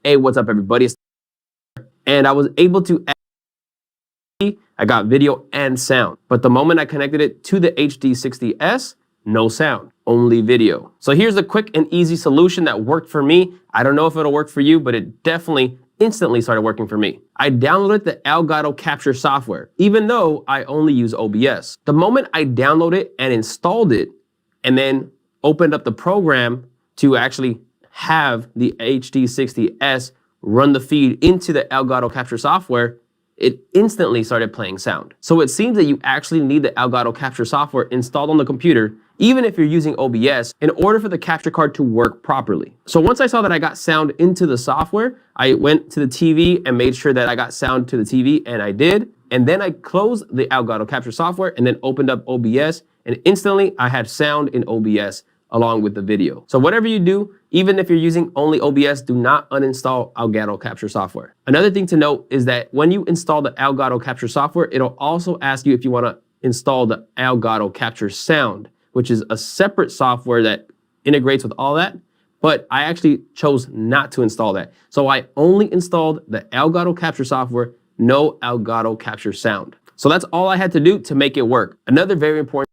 Hey, what's up, everybody? And I was able to I got video and sound. But the moment I connected it to the HD60S, no sound, only video. So here's a quick and easy solution that worked for me. I don't know if it'll work for you, but it definitely instantly started working for me. I downloaded the Elgato Capture software, even though I only use OBS. The moment I downloaded it and installed it, and then opened up the program to actually have the HD60S run the feed into the Elgato Capture software, it instantly started playing sound. So it seems that you actually need the Elgato Capture software installed on the computer, even if you're using OBS, in order for the capture card to work properly. So once I saw that I got sound into the software, I went to the TV and made sure that I got sound to the TV, and I did. And then I closed the Elgato Capture software and then opened up OBS, and instantly I had sound in OBS along with the video. So whatever you do, even if you're using only OBS, do not uninstall Elgato Capture software. Another thing to note is that when you install the Elgato Capture software, it'll also ask you if you want to install the Elgato Capture Sound, which is a separate software that integrates with all that. But I actually chose not to install that. So I only installed the Elgato Capture software, no Elgato Capture Sound. So that's all I had to do to make it work. Another very important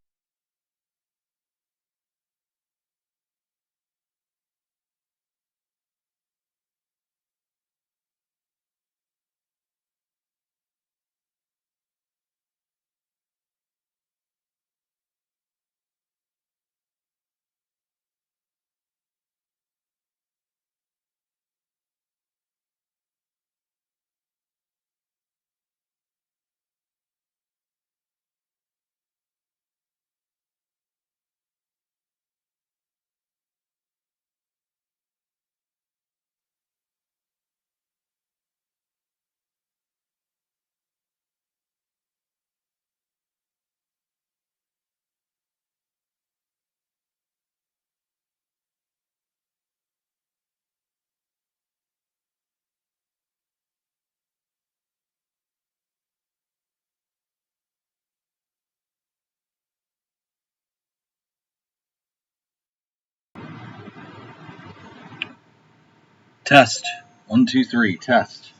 Test. 1, 2, 3. Test.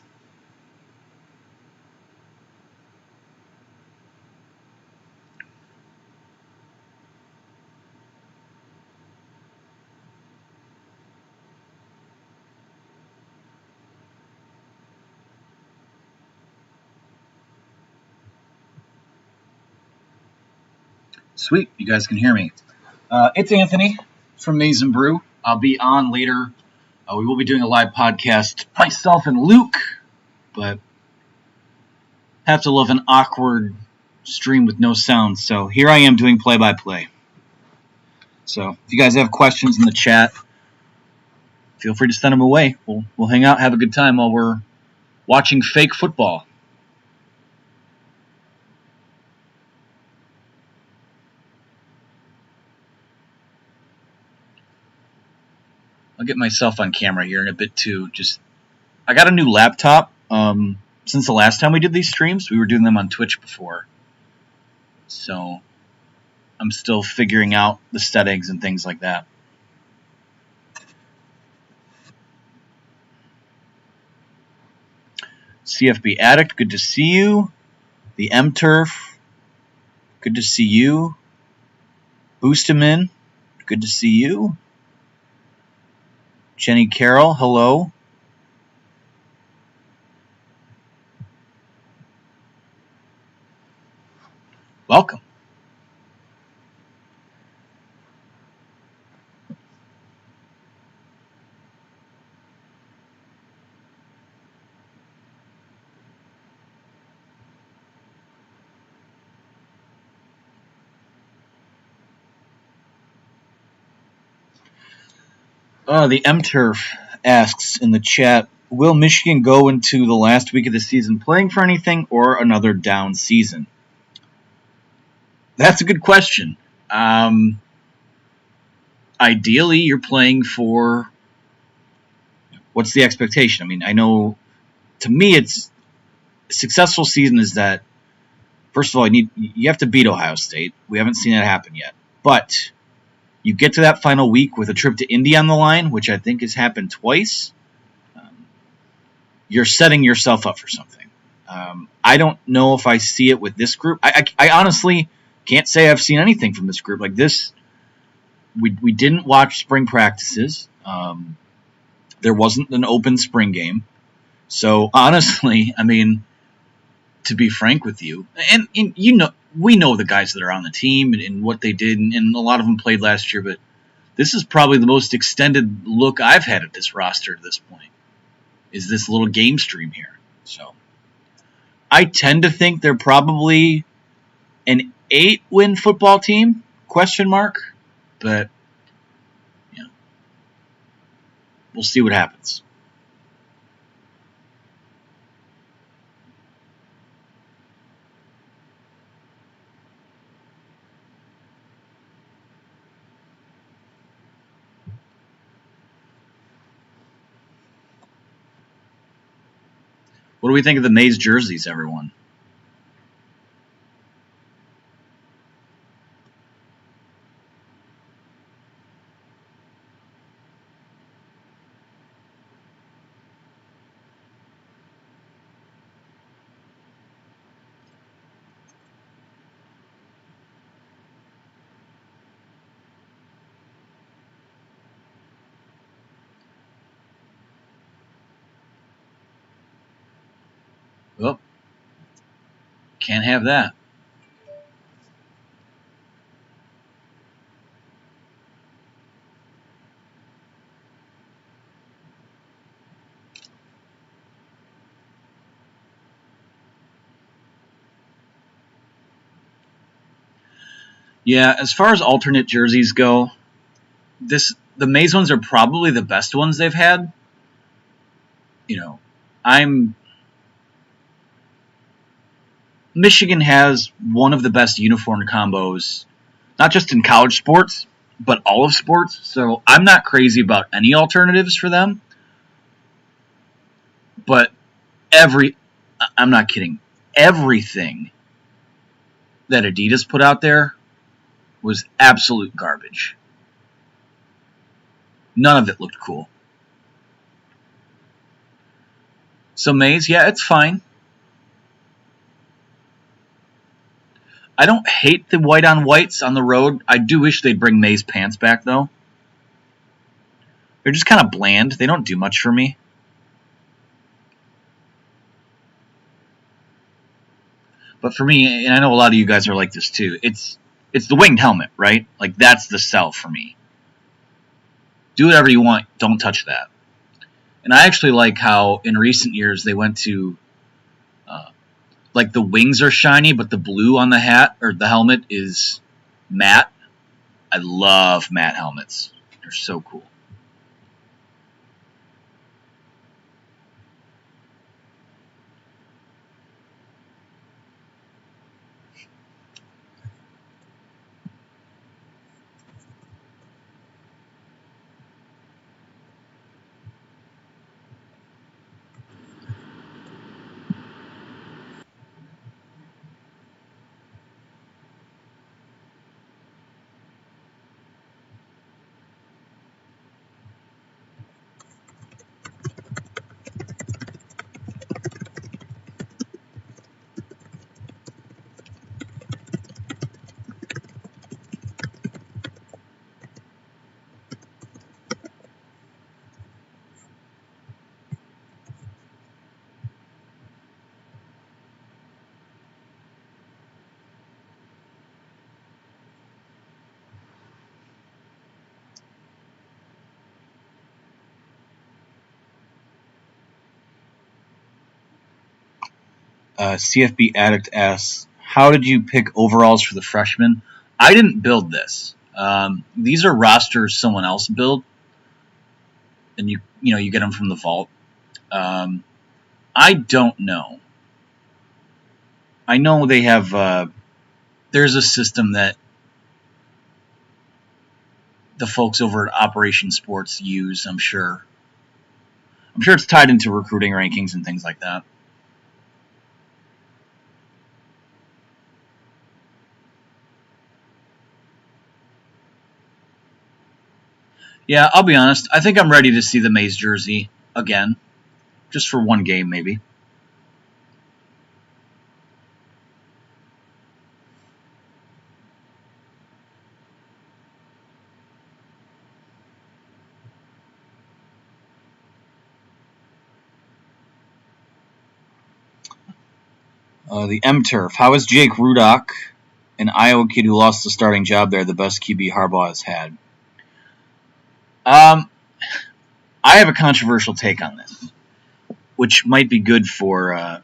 Sweet, you guys can hear me. It's Anthony from Maize and Brew. I'll be on later. We will be doing a live podcast, myself and Luke, but have to love an awkward stream with no sound. So here I am doing play-by-play. So if you guys have questions in the chat, feel free to send them away. We'll hang out, have a good time while we're watching fake football. I'll get myself on camera here in a bit too. I got a new laptop. Since the last time we did these streams, we were doing them on Twitch before. So I'm still figuring out the settings and things like that. CFB Addict, good to see you. The M-Turf, good to see you. Boostamin, good to see you. Jenny Carroll, hello. Welcome. The M-Turf asks in the chat, will Michigan go into the last week of the season playing for anything or another down season? That's a good question. Ideally, you're playing for... What's the expectation? I mean, I know, to me, it's a successful season is that, first of all, you have to beat Ohio State. We haven't seen that happen yet. But you get to that final week with a trip to Indy on the line, which I think has happened twice. you're setting yourself up for something. I don't know if I see it with this group. I honestly can't say I've seen anything from this group. Like this, we didn't watch spring practices. There wasn't an open spring game. So honestly, I mean, to be frank with you, and we know the guys that are on the team and what they did, and a lot of them played last year, but this is probably the most extended look I've had at this roster at this point, is this little game stream here. So I tend to think they're probably an 8-win football team, ? But we'll see what happens. What do we think of the Maize jerseys, everyone? Well, can't have that. Yeah, as far as alternate jerseys go, the Maize ones are probably the best ones they've had. Michigan has one of the best uniform combos, not just in college sports, but all of sports. So I'm not crazy about any alternatives for them. But I'm not kidding, everything that Adidas put out there was absolute garbage. None of it looked cool. So Maize, yeah, it's fine. I don't hate the white on whites on the road. I do wish they'd bring Maize pants back, though. They're just kind of bland. They don't do much for me. But for me, and I know a lot of you guys are like this too, it's the winged helmet, right? Like, that's the sell for me. Do whatever you want. Don't touch that. And I actually like how in recent years they went to, like, the wings are shiny, but the blue on the hat or the helmet is matte. I love matte helmets. They're so cool. CFB Addict asks, how did you pick overalls for the freshmen? I didn't build this. These are rosters someone else built, and you get them from the vault. I don't know. I know they have. There's a system that the folks over at Operation Sports use. I'm sure it's tied into recruiting rankings and things like that. Yeah, I'll be honest. I think I'm ready to see the Maize jersey again. just for one game maybe. The M-Turf. How is Jake Rudock, an Iowa kid who lost the starting job there, the best QB Harbaugh has had? I have a controversial take on this, which might be good for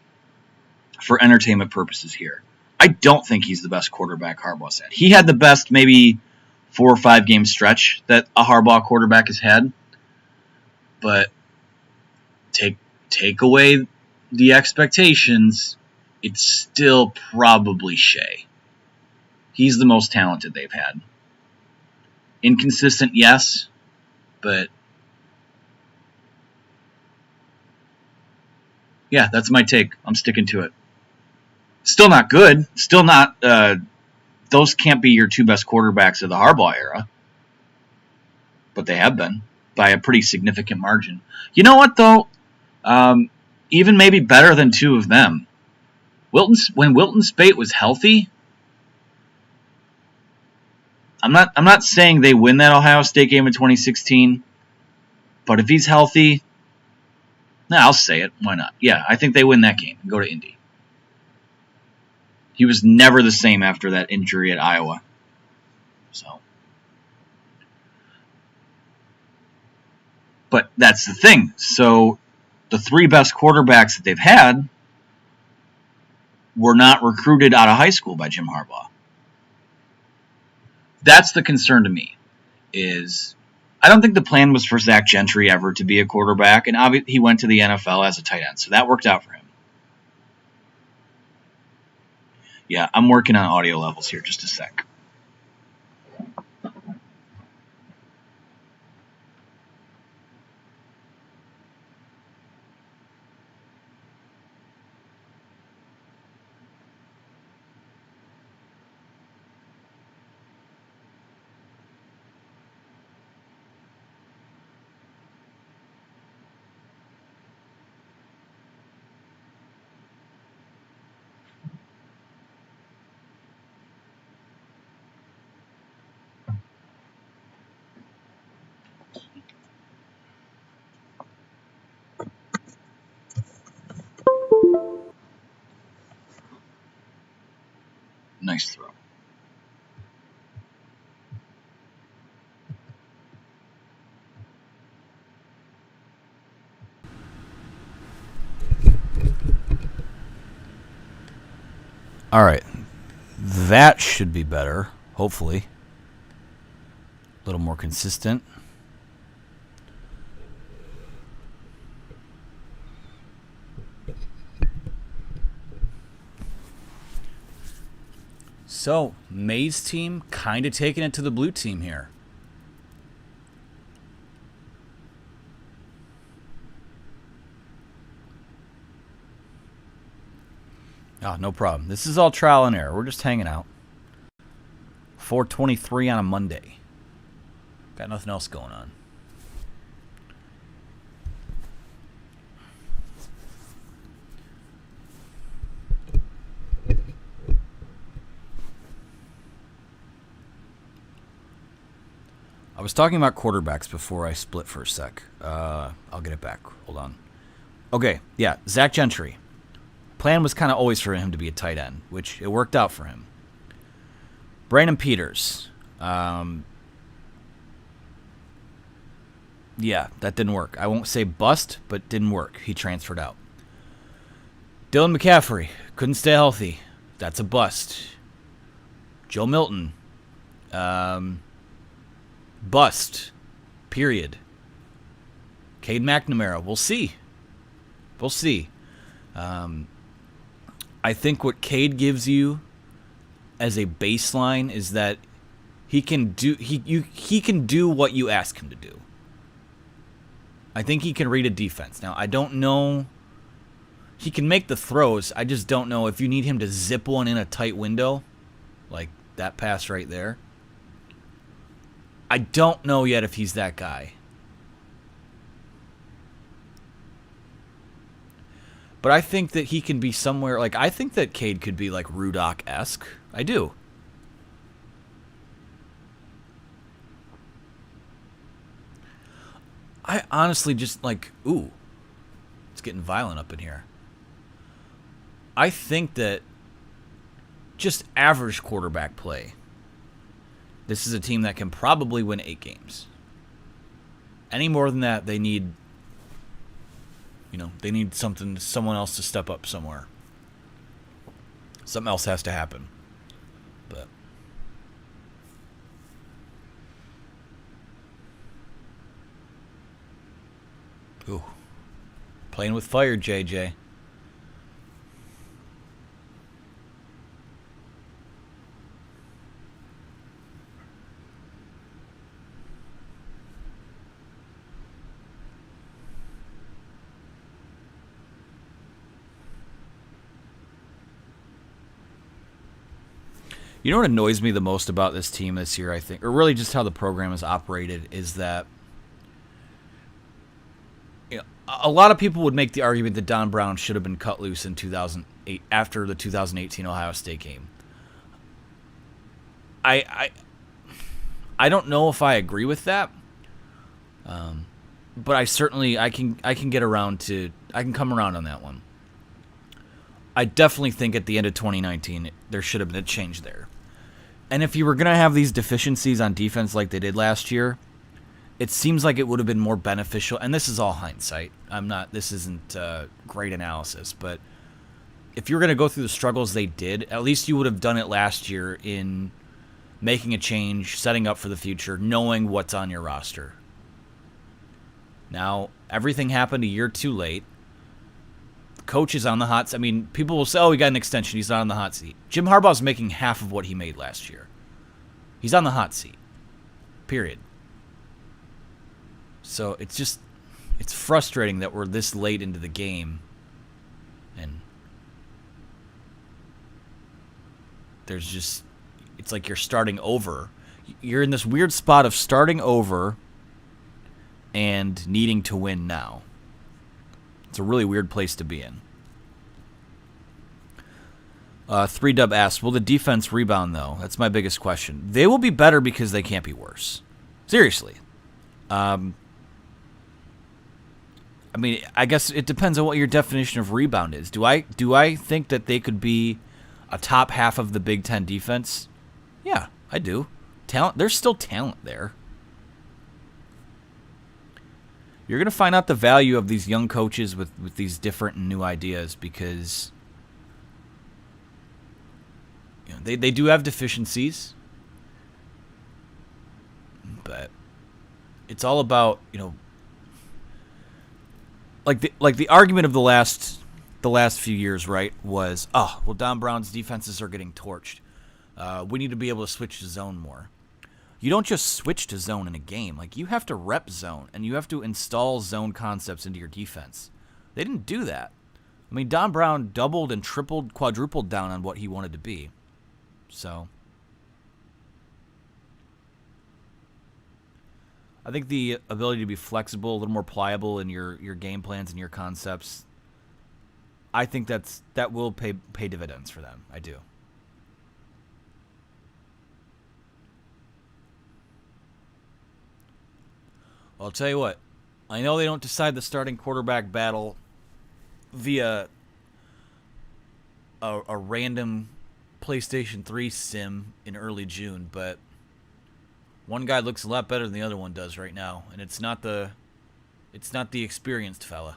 entertainment purposes here. I don't think he's the best quarterback Harbaugh's had. He had the best maybe 4 or 5 game stretch that a Harbaugh quarterback has had, but take away the expectations, it's still probably Shea. He's the most talented they've had. Inconsistent, yes, but yeah, that's my take. I'm sticking to it. Still not good. Still not. Those can't be your 2 best quarterbacks of the Harbaugh era, but they have been by a pretty significant margin. You know what though? Even maybe better than 2 of them. When Wilton Speight was healthy, I'm not saying they win that Ohio State game in 2016, but if he's healthy, I'll say it. Why not? Yeah, I think they win that game and go to Indy. He was never the same after that injury at Iowa. So, but that's the thing. So, the 3 best quarterbacks that they've had were not recruited out of high school by Jim Harbaugh. That's the concern to me. Is I don't think the plan was for Zach Gentry ever to be a quarterback, and obviously he went to the NFL as a tight end, so that worked out for him. Yeah, I'm working on audio levels here. Just a sec. Nice throw. All right. That should be better, hopefully. A little more consistent. So, Maize team kind of taking it to the blue team here. Oh, no problem. This is all trial and error. We're just hanging out. 4:23 on a Monday. Got nothing else going on. I was talking about quarterbacks before I split for a sec. I'll get it back. Hold on. Okay, yeah, Zach Gentry. Plan was kind of always for him to be a tight end, which it worked out for him. Brandon Peters. Yeah, that didn't work. I won't say bust, but didn't work. He transferred out. Dylan McCaffrey. Couldn't stay healthy. That's a bust. Joe Milton. Bust. Period. Cade McNamara. We'll see. We'll see. I think what Cade gives you as a baseline is that he can do what you ask him to do. I think he can read a defense. Now, I don't know. He can make the throws. I just don't know if you need him to zip one in a tight window, like that pass right there. I don't know yet if he's that guy. But I think that he can be somewhere, like, I think that Cade could be, like, Rudock-esque. I do. I honestly just, like, ooh. It's getting violent up in here. I think that just average quarterback play, this is a team that can probably win 8 games. Any more than that, they need, they need someone else to step up somewhere. Something else has to happen. But ooh. Playing with fire, JJ. You know what annoys me the most about this team this year, I think, or really just how the program is operated, is that a lot of people would make the argument that Don Brown should have been cut loose in 2008 after the 2018 Ohio State game. I don't know if I agree with that, but I can come around on that one. I definitely think at the end of 2019 there should have been a change there. And if you were going to have these deficiencies on defense like they did last year, it seems like it would have been more beneficial. And this is all hindsight. This isn't great analysis. But if you were going to go through the struggles they did, at least you would have done it last year in making a change, setting up for the future, knowing what's on your roster. Now, everything happened a year too late. The coach is on the hot seat. I mean, people will say, oh, he got an extension. He's not on the hot seat. Jim Harbaugh's making half of what he made last year. He's on the hot seat. Period. So it's frustrating that we're this late into the game and it's like you're starting over. You're in this weird spot of starting over and needing to win now. It's a really weird place to be in. 3Dub asks, will the defense rebound, though? That's my biggest question. They will be better because they can't be worse. Seriously. I mean, I guess it depends on what your definition of rebound is. Do I think that they could be a top half of the Big Ten defense? Yeah, I do. There's still talent there. You're going to find out the value of these young coaches with these different and new ideas because they do have deficiencies, but it's all about, like the argument of the last few years, right, was, Don Brown's defenses are getting torched. We need to be able to switch to zone more. You don't just switch to zone in a game. Like, you have to rep zone, and you have to install zone concepts into your defense. They didn't do that. I mean, Don Brown doubled and tripled, quadrupled down on what he wanted to be. So I think the ability to be flexible, a little more pliable in your game plans and your concepts, I think that will pay dividends for them. I do. Well, I'll tell you what. I know they don't decide the starting quarterback battle via a random PlayStation 3 sim in early June, but one guy looks a lot better than the other one does right now, and it's not the experienced fella.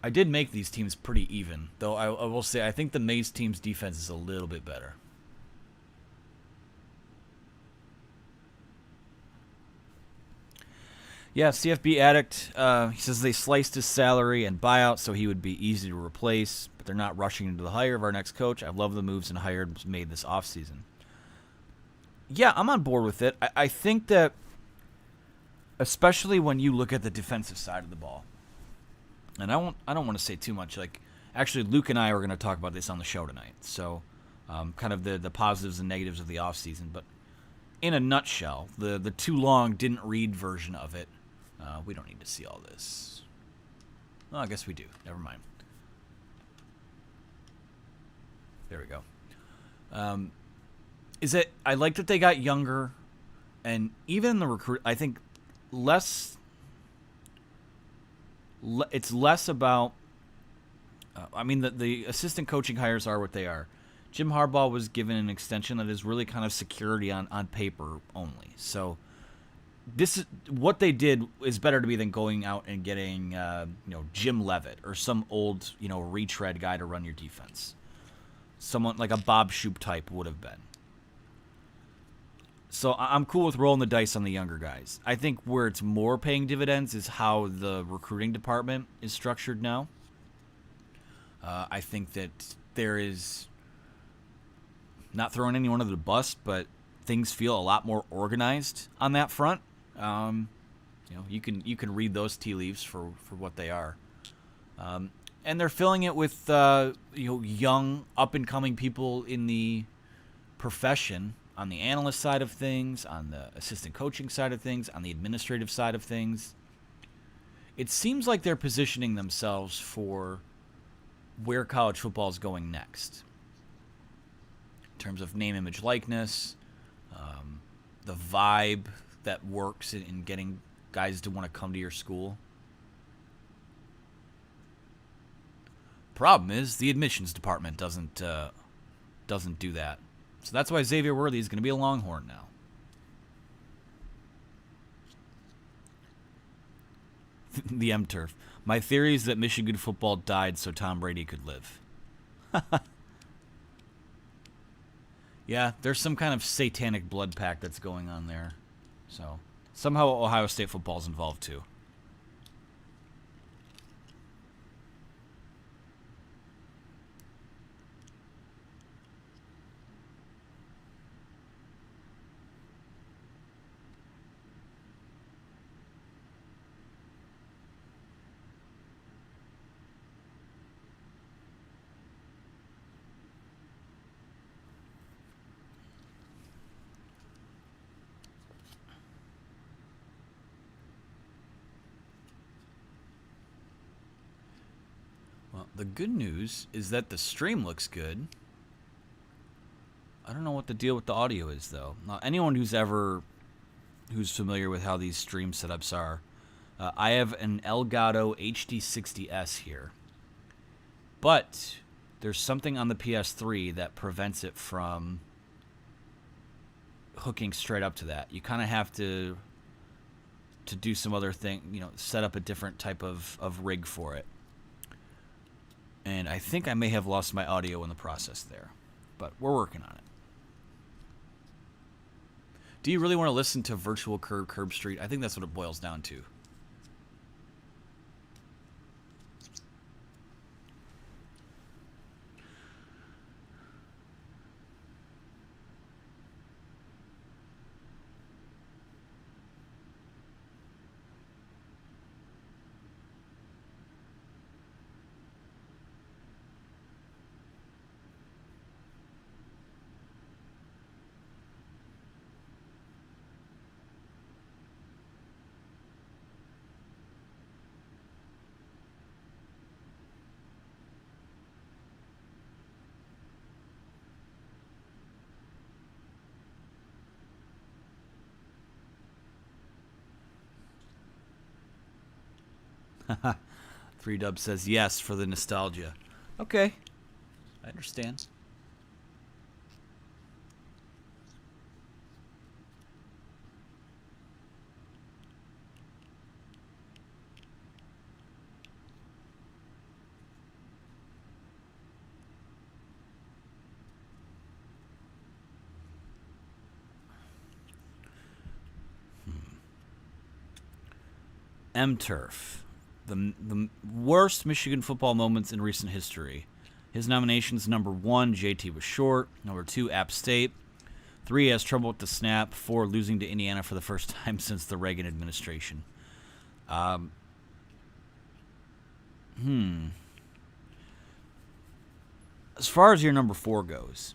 I did make these teams pretty even, though I will say I think the Maize team's defense is a little bit better. Yeah, CFB Addict, he says they sliced his salary and buyout so he would be easy to replace, but they're not rushing into the hire of our next coach. I love the moves and hires made this offseason. Yeah, I'm on board with it. I think that, especially when you look at the defensive side of the ball, And I don't want to say too much. Like, actually, Luke and I are going to talk about this on the show tonight. So, kind of the positives and negatives of the offseason. But in a nutshell, the too long didn't read version of it. We don't need to see all this. Well, I guess we do. Never mind. There we go. Is that I like that they got younger, and even in the recruit, I think it's less about. I mean, the assistant coaching hires are what they are. Jim Harbaugh was given an extension that is really kind of security on paper only. So this is what they did is better to me than going out and getting Jim Leavitt or some old retread guy to run your defense. Someone like a Bob Shoop type would have been. So I'm cool with rolling the dice on the younger guys. I think where it's more paying dividends is how the recruiting department is structured now. I think that there is, not throwing anyone under the bus, but things feel a lot more organized on that front. You can read those tea leaves for what they are. And they're filling it with young, up-and-coming people in the profession, on the analyst side of things, on the assistant coaching side of things, on the administrative side of things. It seems like they're positioning themselves for where college football is going next. In terms of name, image, likeness, the vibe that works in getting guys to want to come to your school. Problem is, the admissions department doesn't do that. So that's why Xavier Worthy is going to be a Longhorn now. The M-Turf. My theory is that Michigan football died so Tom Brady could live. Yeah, there's some kind of satanic blood pact that's going on there. So somehow Ohio State football's involved too. Well, the good news is that the stream looks good. I don't know what the deal with the audio is, though. Now, anyone who's familiar with how these stream setups are, I have an Elgato HD60S here. But there's something on the PS3 that prevents it from hooking straight up to that. You kind of have to do some other thing, set up a different type of rig for it. And I think I may have lost my audio in the process there. But we're working on it. Do you really want to listen to Virtual Curb Street? I think that's what it boils down to. Three Dub says yes for the nostalgia. Okay, I understand. M-Turf. The worst Michigan football moments in recent history. His nominations: number 1, JT was short. Number 2, App State. 3, he has trouble with the snap. 4, losing to Indiana for the first time since the Reagan administration. As far as your number 4 goes,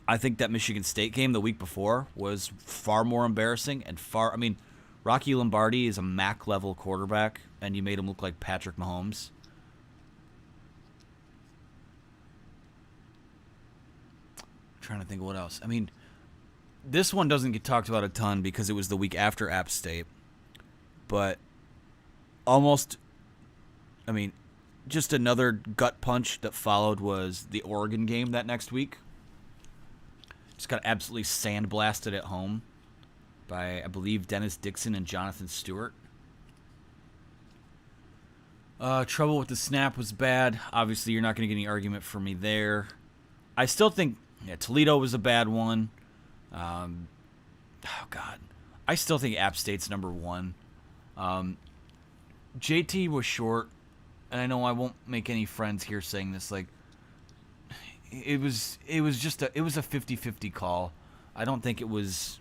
I think that Michigan State game the week before was far more embarrassing and I mean, Rocky Lombardi is a MAC level quarterback, and you made him look like Patrick Mahomes. I'm trying to think of what else. I mean, this one doesn't get talked about a ton because it was the week after App State, but almost, I mean, just another gut punch that followed was the Oregon game that next week. Just got absolutely sandblasted at home by, I believe, Dennis Dixon and Jonathan Stewart. Trouble with the snap was bad. Obviously, you're not going to get any argument from me there. I still think Toledo was a bad one. Oh, God. I still think App State's number 1. JT was short, and I know I won't make any friends here saying this. Like, it was a 50-50 call. I don't think it was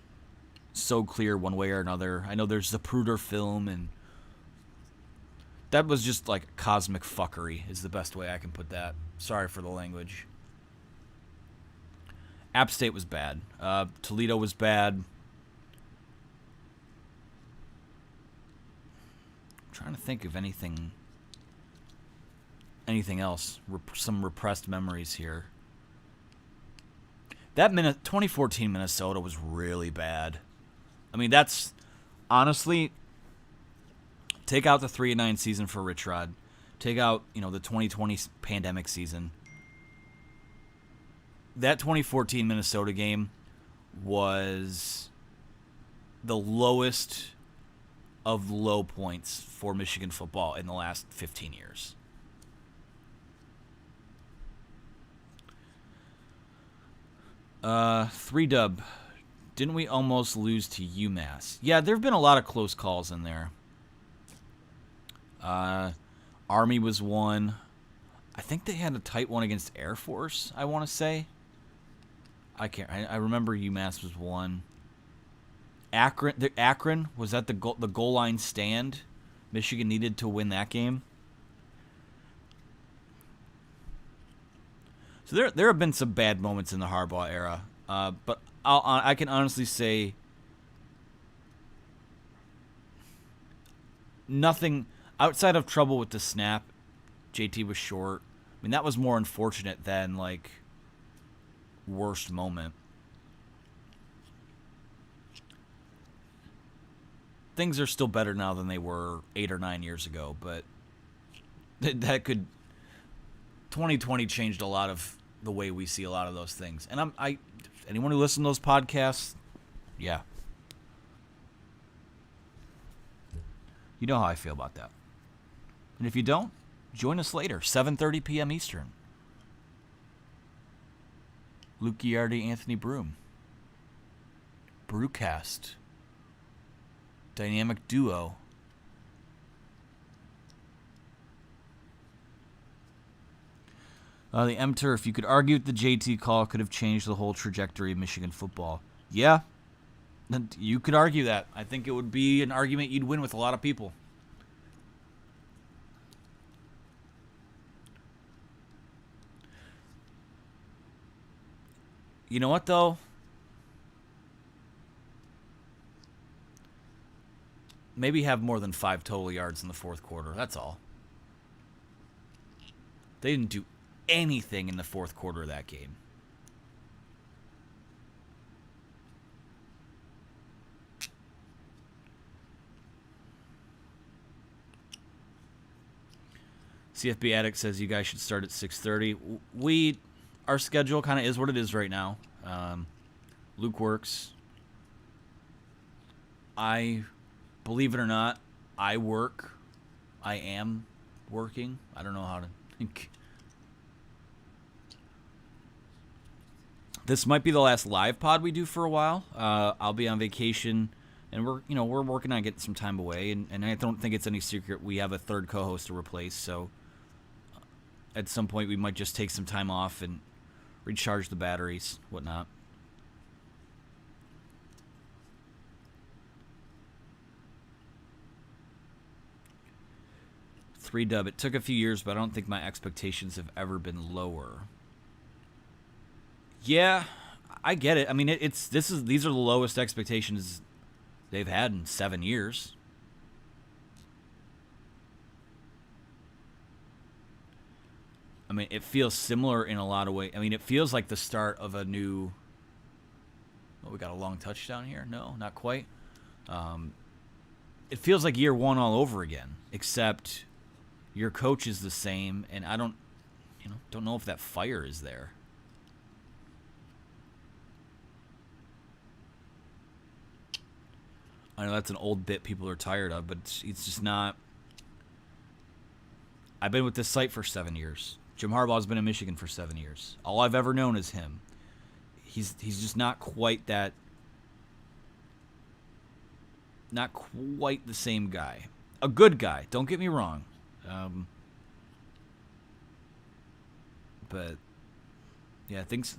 so clear one way or another. I know there's Zapruder film, and that was just like cosmic fuckery is the best way I can put that. Sorry for the language. App State was bad. Toledo was bad. I'm trying to think of anything else. Some repressed memories here. That 2014 Minnesota was really bad. I mean, that's honestly, take out the 3-9 season for Rich Rod, take out the 2020 pandemic season. That 2014 Minnesota game was the lowest of low points for Michigan football in the last 15 years. Three dub. Didn't we almost lose to UMass? Yeah, there have been a lot of close calls in there. Army was one. I think they had a tight one against Air Force, I want to say. I remember UMass was one. Akron was at the goal line stand. Michigan needed to win that game. So there have been some bad moments in the Harbaugh era, but I can honestly say nothing outside of trouble with the snap. JT was short. I mean, that was more unfortunate than like worst moment. Things are still better now than they were 8 or 9 years ago, but that could 2020 changed a lot of the way we see a lot of those things. And anyone who listens to those podcasts, yeah, you know how I feel about that. And if you don't, join us later, 7:30 p.m. Eastern. Luke Giardi, Anthony Broom. Brewcast. Dynamic duo. The M-Turf, you could argue that the JT call could have changed the whole trajectory of Michigan football. Yeah, you could argue that. I think it would be an argument you'd win with a lot of people. You know what, though? Maybe have more than 5 total yards in the fourth quarter. That's all. They didn't do anything in the fourth quarter of that game. CFB Addict says you guys should start at 6:30. Our schedule kind of is what it is right now. Luke works. Believe it or not, I work. I am working. I don't know how to think. This might be the last live pod we do for a while. I'll be on vacation, and we're working on getting some time away. And I don't think it's any secret we have a third co-host to replace. So at some point we might just take some time off and recharge the batteries, whatnot. 3-dub. It took a few years, but I don't think my expectations have ever been lower. Yeah, I get it. I mean, these are the lowest expectations they've had in 7 years. I mean, it feels similar in a lot of ways. I mean, it feels like the start of a new... Oh, we got a long touchdown here? No, not quite. It feels like year one all over again, except your coach is the same, and I don't know if that fire is there. I know that's an old bit people are tired of, but it's just not... I've been with this site for 7 years. Jim Harbaugh's been in Michigan for 7 years. All I've ever known is him. He's just not quite that... Not quite the same guy. A good guy, don't get me wrong. But, yeah, things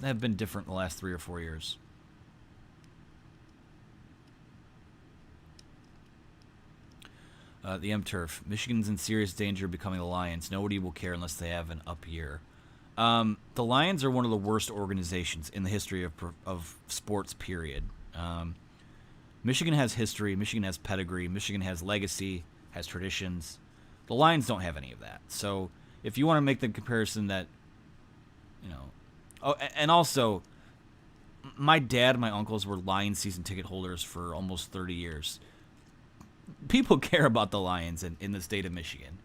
have been different the last 3 or 4 years. The M-Turf. Michigan's in serious danger of becoming the Lions. Nobody will care unless they have an up year. The Lions are one of the worst organizations in the history of sports, period. Michigan has history. Michigan has pedigree. Michigan has legacy, has traditions. The Lions don't have any of that. So if you want to make the comparison that, Oh, and also, my dad and my uncles were Lions season ticket holders for almost 30 years. People care about the Lions in the state of Michigan.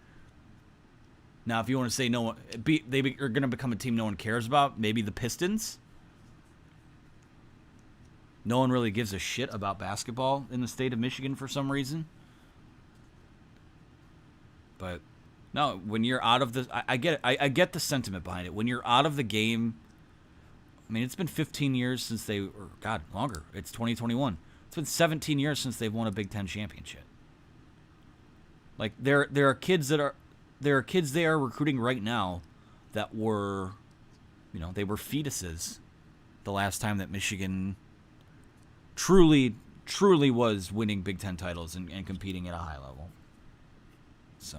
Now, if you want to say they are going to become a team no one cares about, maybe the Pistons. No one really gives a shit about basketball in the state of Michigan for some reason. But no, when you're out of the, I get it. I get the sentiment behind it. When you're out of the game, I mean, it's been 15 years since longer. It's 2021. It's been 17 years since they've won a Big Ten championship. Like there are kids they are recruiting right now that were, they were fetuses the last time that Michigan truly was winning Big Ten titles and competing at a high level. So,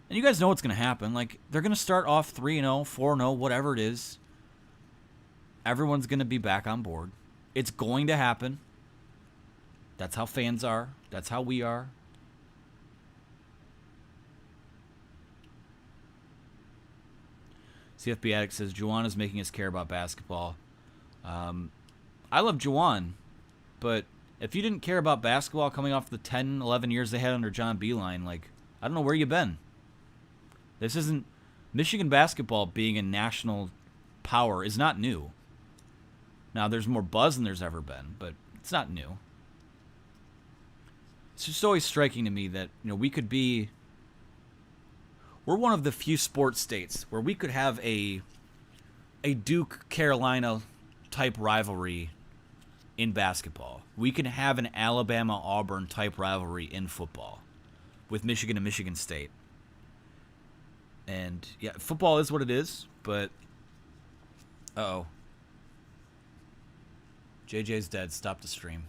and you guys know what's going to happen. Like, they're going to start off 3-0, 4-0, whatever it is. Everyone's going to be back on board. It's going to happen. That's how fans are. That's how we are. CFB Addict says, Juwan is making us care about basketball. I love Juwan, but if you didn't care about basketball coming off the 10, 11 years they had under John Beilein, like, I don't know where you've been. This isn't... Michigan basketball being a national power is not new. Now, there's more buzz than there's ever been, but it's not new. It's just always striking to me that, we could be... We're one of the few sports states where we could have a Duke-Carolina type rivalry in basketball. We can have an Alabama-Auburn type rivalry in football with Michigan and Michigan State. And, yeah, football is what it is, but... Uh-oh. JJ's dead. Stop the stream.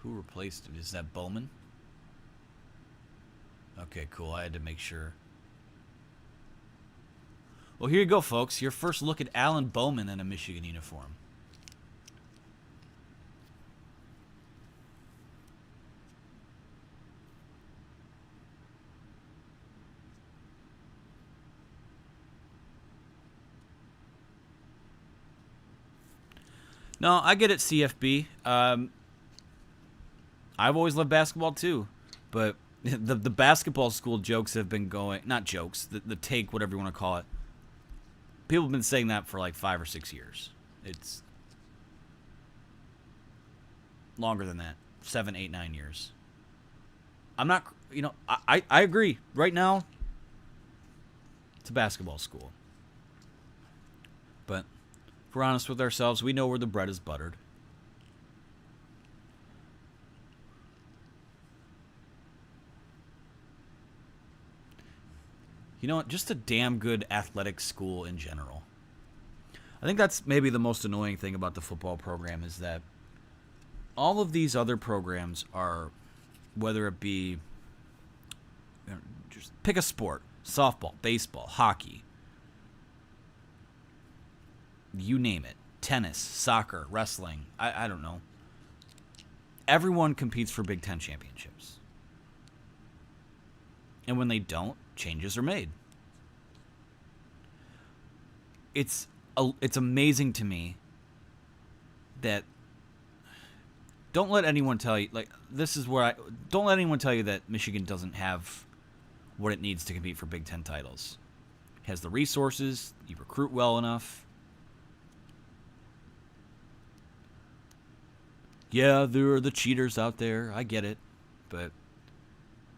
Who replaced him? Is that Bowman? Okay, cool. I had to make sure. Well, here you go, folks. Your first look at Alan Bowman in a Michigan uniform. No, I get it, CFB. I've always loved basketball too, but the basketball school jokes have been going, not jokes, the take, whatever you want to call it. People have been saying that for like 5 or 6 years. It's longer than that, 7, 8, 9 years. I'm not, I agree. Right now, it's a basketball school. But if we're honest with ourselves, we know where the bread is buttered. Just a damn good athletic school in general. I think that's maybe the most annoying thing about the football program is that all of these other programs are, whether it be, just pick a sport, softball, baseball, hockey, you name it, tennis, soccer, wrestling, I don't know. Everyone competes for Big Ten championships. And when they don't, changes are made. It's amazing to me that don't let anyone tell you, like, this is where don't let anyone tell you that Michigan doesn't have what it needs to compete for Big Ten titles. It has the resources, you recruit well enough. Yeah, there are the cheaters out there, I get it, but,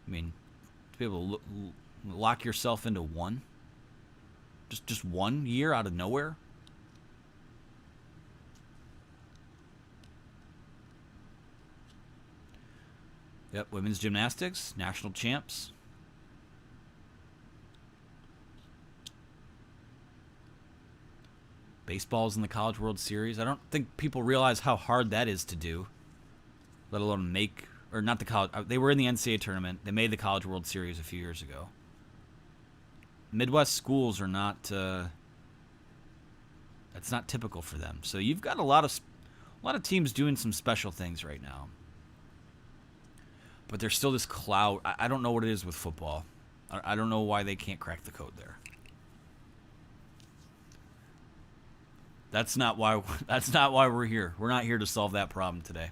I mean, to be able to lock yourself into one, just 1 year out of nowhere. Yep, women's gymnastics, national champs. Baseball's in the College World Series. I don't think people realize how hard that is to do, let alone make, or not the college. They were in the NCAA tournament. They made the College World Series a few years ago. Midwest schools are not, that's not typical for them. So you've got a lot of teams doing some special things right now. But there's still this cloud. I don't know what it is with football. I don't know why they can't crack the code there. That's not why we're here. We're not here to solve that problem today.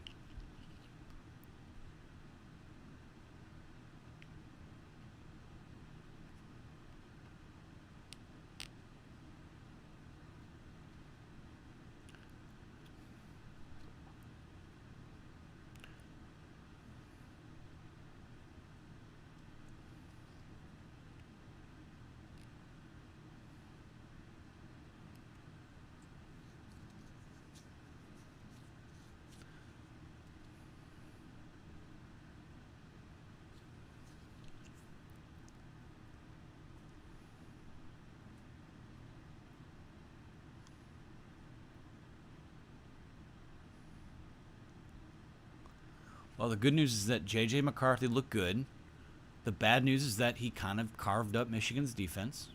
Well, the good news is that J.J. McCarthy looked good. The bad news is that he kind of carved up Michigan's defense.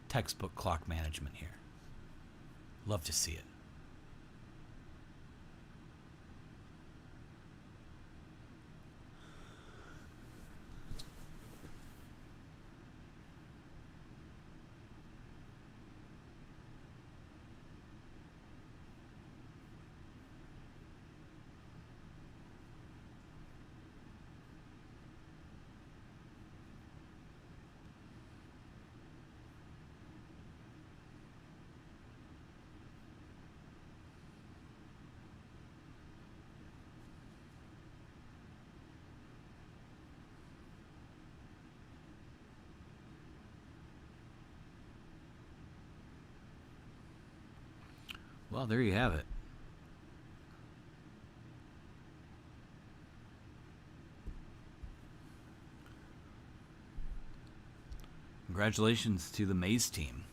Textbook clock management here. Love to see it. Well, there you have it. Congratulations to the Maize team.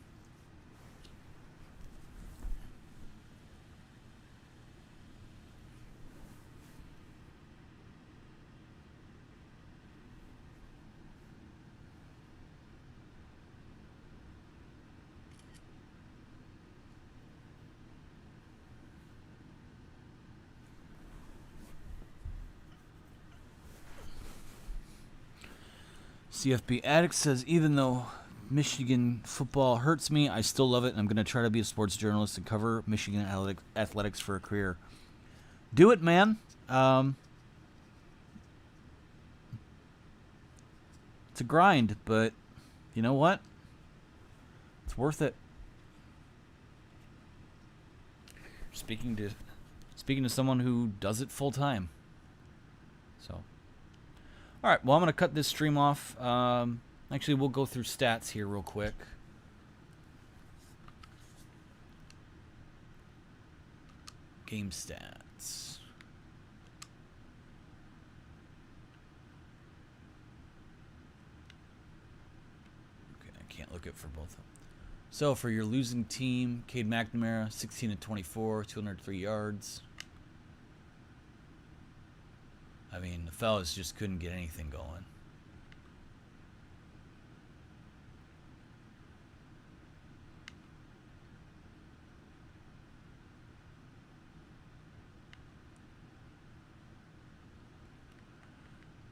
CFB Addict says, even though Michigan football hurts me, I still love it, and I'm going to try to be a sports journalist and cover Michigan athletics for a career. Do it, man. It's a grind, but you know what? It's worth it. Speaking to someone who does it full time. So. All right, well, I'm going to cut this stream off. Actually, we'll go through stats here real quick. Game stats. it for both of them. So for your losing team, Cade McNamara, 16-24, 203 yards. I mean, the fellas just couldn't get anything going.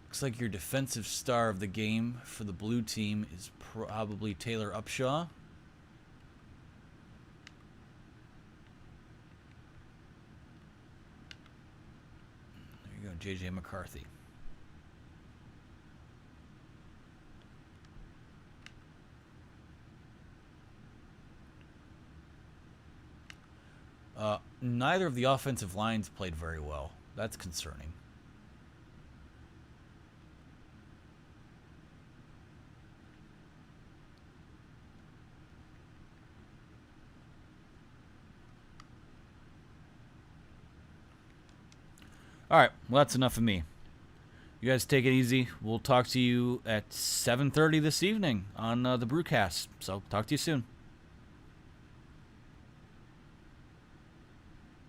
Looks like your defensive star of the game for the blue team is probably Taylor Upshaw. There you go, J.J. McCarthy. Neither of the offensive lines played very well. That's concerning. All right, well, that's enough of me. You guys take it easy. We'll talk to you at 7:30 this evening on the Brewcast. So talk to you soon.